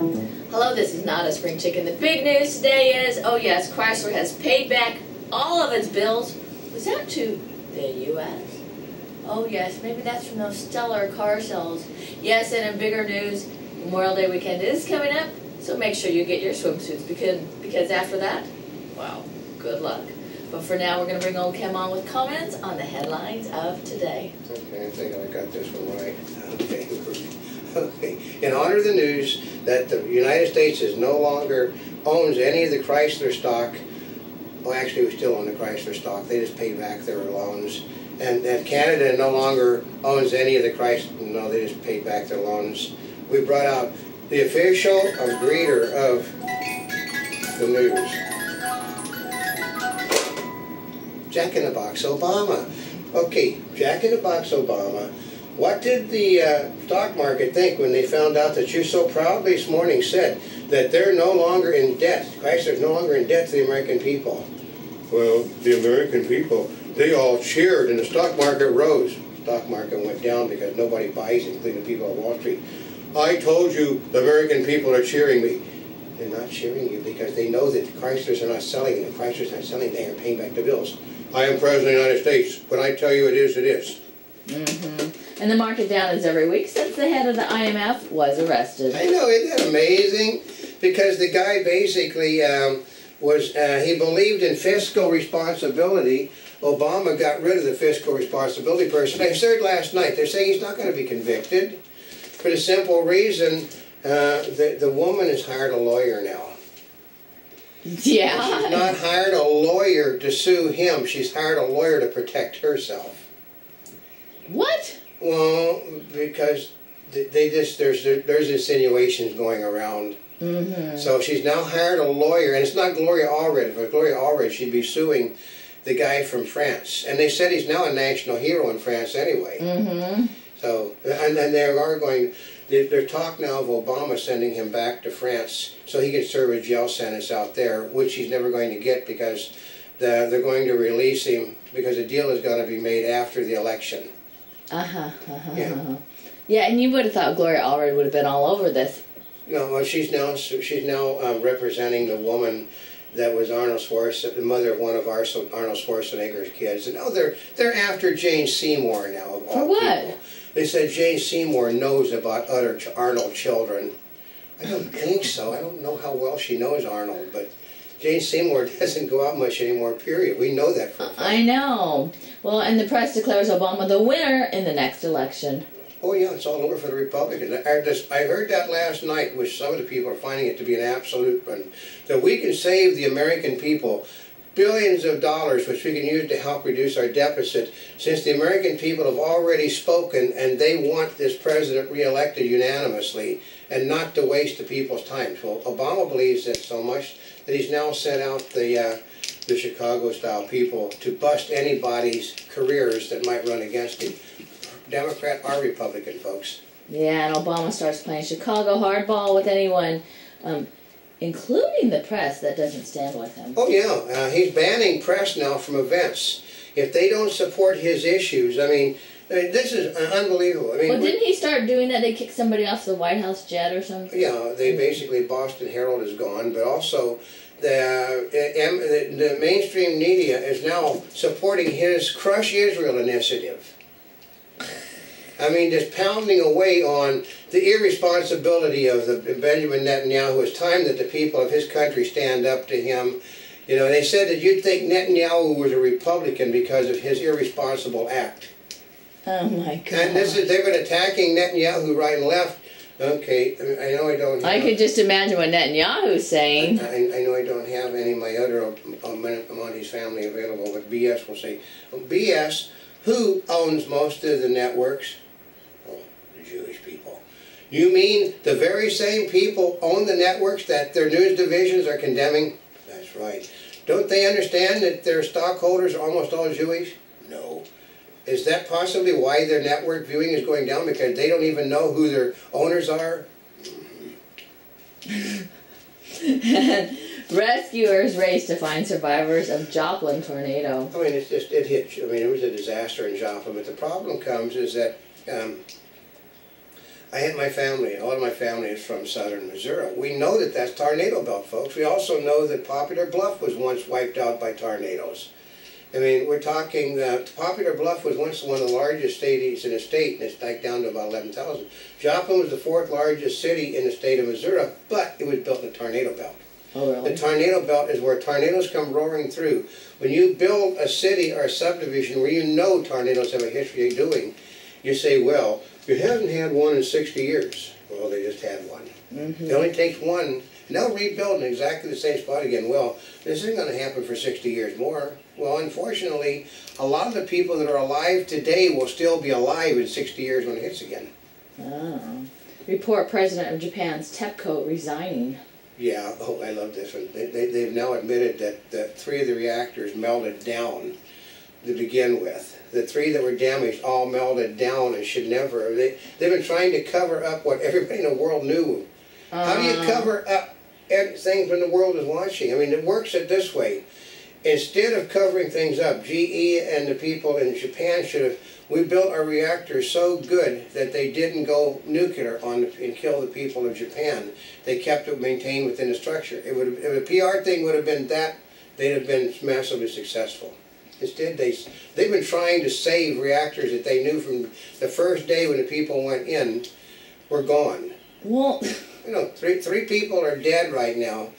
Hello, this is not a spring chicken. The big news today is, oh yes, Chrysler has paid back all of its bills. Was that to the U.S.? Oh yes, maybe that's from those stellar car sales. Yes, and in bigger news, Memorial Day weekend is coming up, so make sure you get your swimsuits because after that, well, good luck. But for now, we're going to bring Oldecam on with comments on the headlines of today. Okay, I think I got this one right. Okay. Okay. In honor of the news that the United States is no longer owns any of the Chrysler stock, well, actually, we still own the Chrysler stock. They just paid back their loans. And Canada no longer owns any of the Chrysler. No, they just paid back their loans. We brought out the official greeter of the news. Jack in the Box Obama. Okay, Jack in the Box Obama. What did the stock market think when they found out that you so proudly this morning said that they're no longer in debt? Chrysler's no longer in debt to the American people. Well, the American people, they all cheered and the stock market rose. The stock market went down because nobody buys, including the people on Wall Street. I told you the American people are cheering me. They're not cheering you because they know that the Chryslers are not selling, and the Chryslers aren't selling, they are paying back the bills. I am President of the United States. When I tell you it is, it is. And the market down is every week since the head of the IMF was arrested. I know, isn't that amazing? Because the guy basically he believed in fiscal responsibility. Obama got rid of the fiscal responsibility person. I heard last night, they're saying he's not going to be convicted for the simple reason the woman has hired a lawyer now. Yeah. She's not hired a lawyer to sue him. She's hired a lawyer to protect herself. What? Well, because there's insinuations going around. So she's now hired a lawyer, and it's not Gloria Allred. If it was Gloria Allred, she'd be suing the guy from France. And they said he's now a national hero in France anyway. So, and then there's talk now of Obama sending him back to France so he can serve a jail sentence out there, which he's never going to get because they're going to release him because a deal is going to be made after the election. Yeah, and you would have thought Gloria Allred would have been all over this. No, well, she's now representing the woman that was Arnold Schwarzenegger, the mother of one of Arnold Schwarzenegger's kids. And now they're after Jane Seymour now. Of all For what? People. They said Jane Seymour knows about other Arnold children. I don't think so. I don't know how well she knows Arnold, but Jane Seymour doesn't go out much anymore, period. We know that for a fact. I know. Well, and the press declares Obama the winner in the next election. Oh yeah, it's all over for the Republicans. I heard that last night, which some of the people are finding it to be an absolute one, that we can save the American people billions of dollars, which we can use to help reduce our deficit, since the American people have already spoken and they want this president reelected unanimously and not to waste the people's time. So Obama believes that so much that he's now sent out the Chicago-style people to bust anybody's careers that might run against him. Democrat or Republican, folks. Yeah, and Obama starts playing Chicago hardball with anyone, including the press that doesn't stand with him. Oh yeah, he's banning press now from events. If they don't support his issues, I mean this is unbelievable. I mean, well, didn't he start doing that? They kicked somebody off the White House jet or something? Yeah, they basically, Boston Herald is gone, but also the mainstream media is now supporting his Crush Israel initiative. I mean, just pounding away on the irresponsibility of the Benjamin Netanyahu. It's time that the people of his country stand up to him. You know, they said that you'd think Netanyahu was a Republican because of his irresponsible act. Oh my God! And they've been attacking Netanyahu right and left. Okay, I know I don't. I could just imagine what Netanyahu's saying. I know I don't have any of my other Monty's family available, but BS will say, BS. Who owns most of the networks? Oh, the Jewish people. You mean the very same people own the networks that their news divisions are condemning? That's right. Don't they understand that their stockholders are almost all Jewish? No. Is that possibly why their network viewing is going down? Because they don't even know who their owners are? And rescuers race to find survivors of Joplin tornado. I mean, it hit. I mean, it was a disaster in Joplin. But the problem comes is that I had my family, a lot of my family is from southern Missouri. We know that that's tornado belt, folks. We also know that Poplar Bluff was once wiped out by tornadoes. I mean, we're talking, Poplar Bluff was once one of the largest cities in the state, and it's like down to about 11,000. Joplin was the 4th largest city in the state of Missouri, but it was built in a tornado belt. Oh, really? The tornado belt is where tornadoes come roaring through. When you build a city or a subdivision where you know tornadoes have a history of doing, you say, well, you haven't had one in 60 years. Well, they just had one. It only takes one, and they'll rebuild in exactly the same spot again. Well, this isn't going to happen for 60 years more. Well, unfortunately, a lot of the people that are alive today will still be alive in 60 years when it hits again. Oh. Report President of Japan's TEPCO resigning. Yeah, oh, I love this one. They've now admitted that 3 of the reactors melted down to begin with. The 3 that were damaged all melted down and should never. They've been trying to cover up what everybody in the world knew. How do you cover up things when the world is watching? I mean, it works it this way. Instead of covering things up, GE and the people in Japan should have, we built our reactors so good that they didn't go nuclear on and kill the people of Japan. They kept it maintained within the structure. It would have, if a PR thing would have been that, they'd have been massively successful. Instead, they've been trying to save reactors that they knew from the first day when the people went in were gone. Well, you know, three people are dead right now,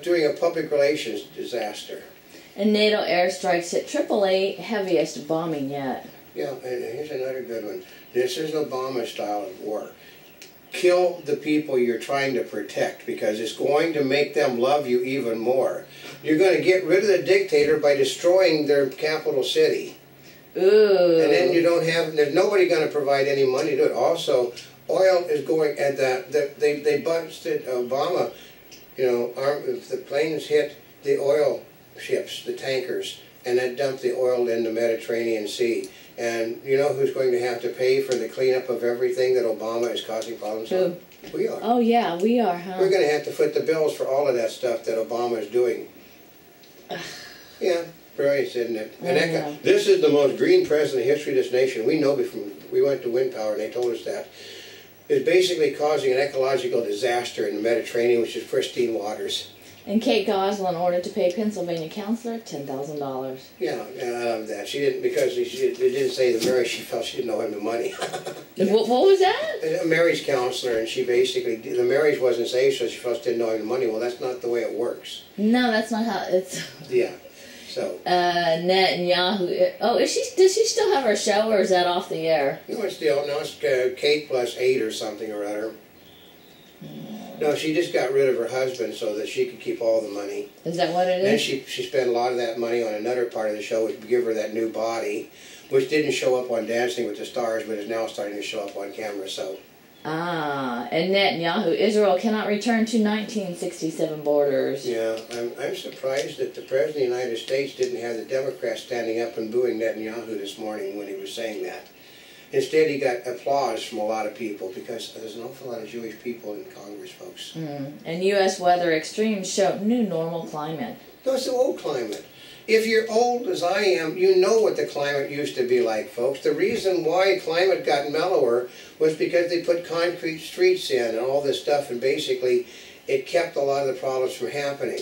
doing a public relations disaster. And NATO airstrikes hit AAA heaviest bombing yet. Yeah, and here's another good one. This is Obama's style of war. Kill the people you're trying to protect because it's going to make them love you even more. You're going to get rid of the dictator by destroying their capital city. Ooh. And then you don't have, there's nobody going to provide any money to do it. Also, oil is going, and they busted Obama, you know, the planes hit the oil ships, the tankers, and then dumped the oil in the Mediterranean Sea. And you know who's going to have to pay for the cleanup of everything that Obama is causing problems on? We are. Oh yeah, we are, huh? We're going to have to foot the bills for all of that stuff that Obama is doing. Yeah, brilliant, isn't it? And this is the most green president in the history of this nation. We know we went to Wind Power and they told us that. It's basically causing an ecological disaster in the Mediterranean, which is pristine waters. And Kate Gosselin ordered to pay Pennsylvania counselor $10,000. Yeah, I love that. She didn't, because it didn't say the marriage, she felt she didn't owe him the money. What was that? A marriage counselor, and she basically, the marriage wasn't safe, so she felt she didn't owe him the money. Well, that's not the way it works. No, that's not how it's... Yeah, so... Netanyahu... Oh, does she still have her show, or is that off the air? No, it's still, no, it's Kate plus 8 or something or other. No, she just got rid of her husband so that she could keep all the money. Is that what it is? Then she spent a lot of that money on another part of the show, which would give her that new body, which didn't show up on Dancing with the Stars, but is now starting to show up on camera, so... Ah, and Netanyahu, Israel cannot return to 1967 borders. Yeah, I'm surprised that the President of the United States didn't have the Democrats standing up and booing Netanyahu this morning when he was saying that. Instead, he got applause from a lot of people because there's an awful lot of Jewish people in Congress, folks. And U.S. weather extremes show new normal climate. No, it's the old climate. If you're old as I am, you know what the climate used to be like, folks. The reason why climate got mellower was because they put concrete streets in and all this stuff, and basically it kept a lot of the problems from happening.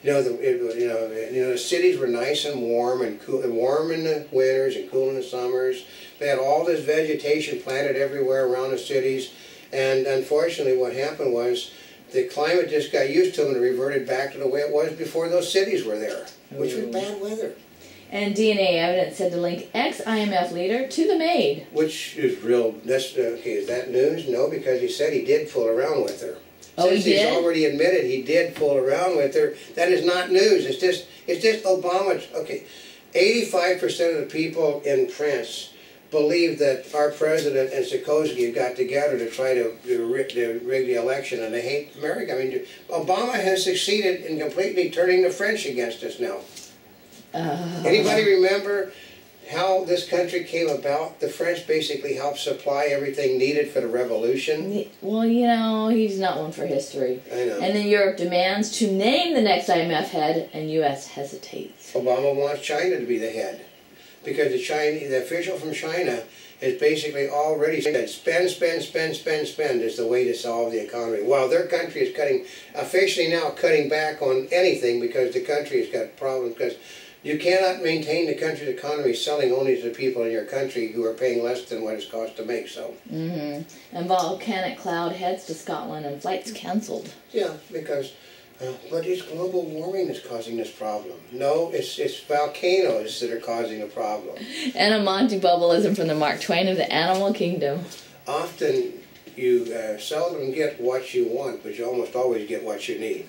You know, the cities were nice and warm and cool, and warm in the winters and cool in the summers. They had all this vegetation planted everywhere around the cities, and unfortunately what happened was the climate just got used to them and reverted back to the way it was before those cities were there, which was bad weather. And DNA evidence said to link ex-IMF leader to the maid. Which is real, okay, is that news? No, because he said he did fool around with her. Oh, Since he did? he's already admitted he did fool around with her, that is not news. It's just Obama. Okay, 85% of the people in France believe that our president and Sarkozy got together to try to rig the election, and they hate America. I mean, Obama has succeeded in completely turning the French against us now. Anybody remember how this country came about? The French basically helped supply everything needed for the revolution. Well, you know, he's not one for history. I know. And then Europe demands to name the next IMF head, and U.S. hesitates. Obama wants China to be the head, because the official from China has basically already said spend, spend, spend, spend, spend is the way to solve the economy. While their country is officially now cutting back on anything because the country has got problems, because you cannot maintain the country's economy selling only to the people in your country who are paying less than what it's cost to make, so. And volcanic cloud heads to Scotland and flights cancelled. Yeah, because, but it's global warming that's causing this problem. No, it's volcanoes that are causing the problem. And a Monty Bubbleism from the Mark Twain of the Animal Kingdom. Often you seldom get what you want, but you almost always get what you need.